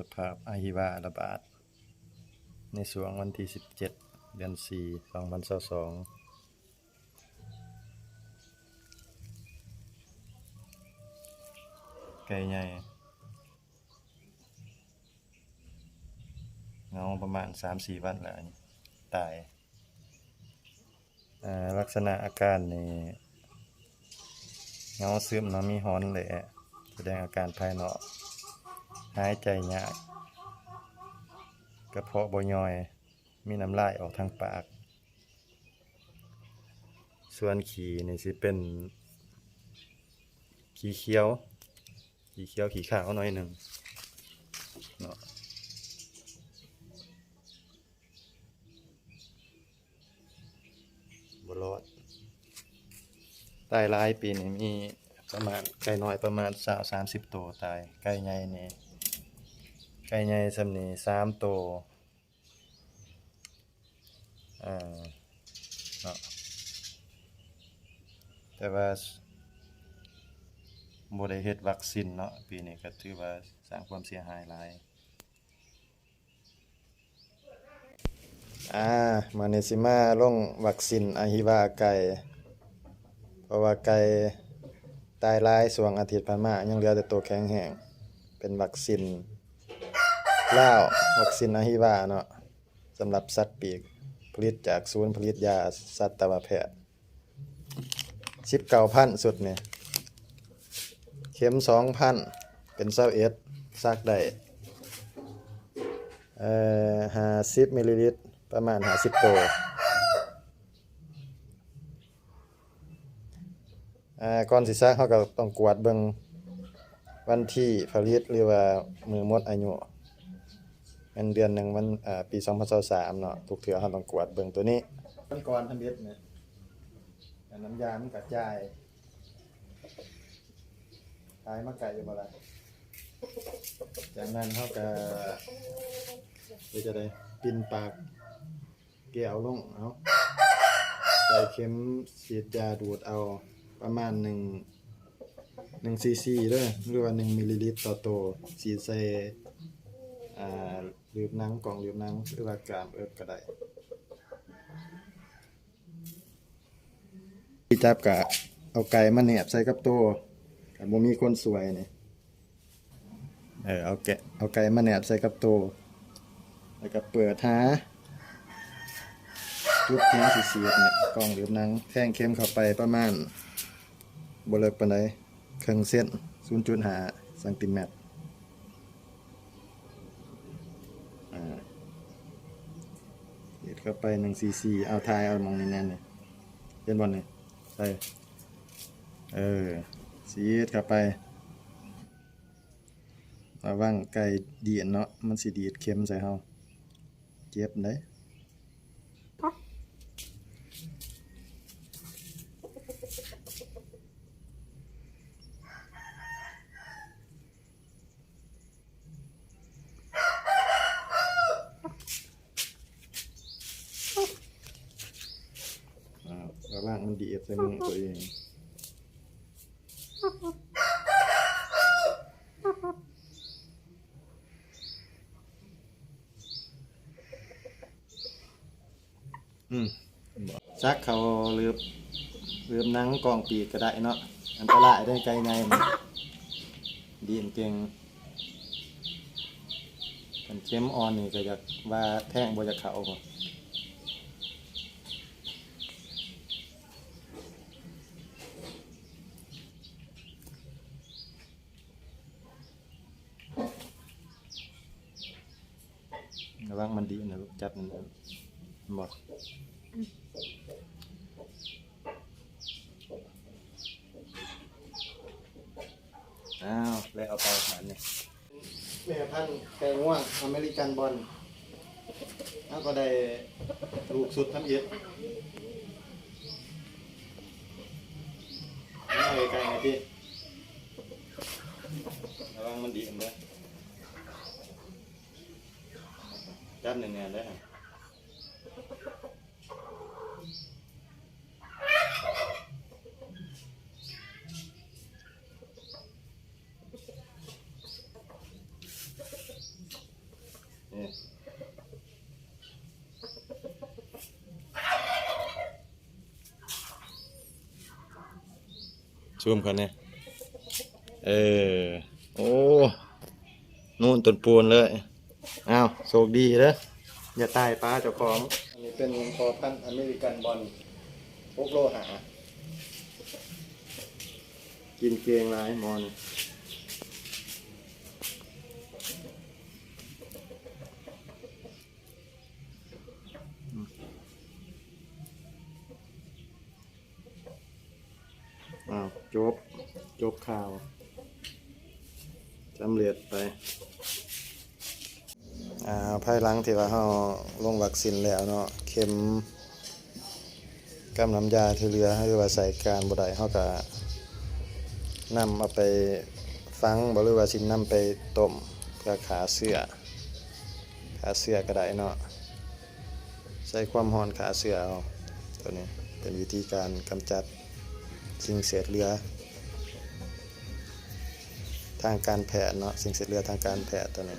สภาพอาฮิวาระบาดในช่วงวันที่17 เดือน 4 2022ไก่ใหญ่เงาประมาณ 3-4 วันแล้วตายลักษณะอาการนี่เงาซึมเนาะมีฮ้อนแหละแสดงอาการภายนอกหายใจยากกระเพาะบ่ย่อยมีน้ำลายออกทางปากส่วนขี้นี่สิเป็นขี้เขียวขี้ขาวหน่อยหนึ่งเนาะบ่รอดตายหลายปีนี้มีประมาณไก่น้อยประมาณ20-30 ตัวตายไก่ใหญ่นี่ไก่ใหญ่ซำนี้3 ตัวเนาะแต่ว่าบ่ได้เฮ็ดวัคซีนเนาะปีนี้ก็ถือว่าสร้างความเสียหายหลายมานี่สิมาลงวัคซีนอาฮิวาไก่เพราะว่าไก่ตายหลายช่วงอาทิตย์ผ่านมายังเหลือแต่ตัวแข็งแรงเป็นวัคซีนลาววัคซีนอาฮิวาเนาะสำหรับสัตว์ปีกผลิตจากศูนย์ผลิตยาสัตวแพทย์ 19,000 สุดนี่เข็ม 2,000 เป็น21ซักได้50 มิลลิลิตรประมาณ50 ตัวก่อนสิซักเขาก็ต้องกวดเบิ่งวันที่ผลิตหรือว่ามือหมดอายุเป็นเดือนหนึ่งวันปี2023เนาะทุกเทื่อเราต้องกวดเบิ่งตัวนี้ก่อนผลิตเนี่ยน้ำยามันกระจายขายมาไก่อยู่บ่ล่ะจากนั้นเขาก็จะได้ปิ่นปากแก้วลงเอาใส่เข็มฉีดยาดูดเอาประมาณ1 ซีซีเด้อหรือว่า1 มิลลิลิตรต่อตัวฉีดใส่ลืบหนังกล่องลืบหนังหรือว่ากรามก็ได้ที่จับกะเอาไก่มาแนบใส่กับตัวก็บ่มีคนสวยนี่เอาไก่มาแนบใส่กับตัวแล้วก็เปิดหาจุดที่สิเสียบเนี่ยกล่องลืบหนังแทงเข็มเข้าไปประมาณบ่เลิกปานใดครึ่งเส้น 0.5 เซนติเมตรเฮ็ดเข้าไป1 ซีซีเอาทายเอามองนี่แน่นนี่เห็นบ่นี่ใส่สีดเข้าไประวังไก่ดีดเนาะมันสิดีดเข็มใส่เฮาเจ็บเด้ระวังมันดีดใส่มือตัวเองซักเขาเลือบหนังกองปีกก็ได้เนาะอันตรายได้ไกลไงดีนเก่งกันเข้มอ่อนนี่ก็อยากว่าแท่งบ่จะเข้าบ่ระวังมันดีนะลูกจับมันบ่แล้วเอาไปขายเนี่ยแม่พันธุ์ไก่ง่วงอเมริกันบอลแล้วก็ได้ลูกสุดทำเย็ดนี่ไก่ไงพี่ระวังมันดีอันเด้อจับแน่นๆได้ฮะ ซูมเขาเนี่ยโอ้นู่นต้นปูนเลยอ้าวโชคดีเด้ออย่าตายป้าเจ้าของอันนี้เป็นพอพันธุ์อเมริกันบอลพกโลหะกินเกงลายมอนอ้าวจบข่าวสำเร็จไปภายหลังที่ว่าเราลงวัคซีนแล้วเนาะเข็มกับน้ำยาที่เหลือหรือว่าใส่การบ่ได้เราก็นำเอาไปฟังบ่หรือว่าสินำไปต้มเพื่อขาเสื้อก็ได้เนาะใช้ความร้อนขาเสื้อเอาตัวนี้เป็นวิธีการกำจัดสิ่งเศษเหลือทางการแพทย์เนาะสิ่งเศษเหลือทางการแพทย์ตัวนี้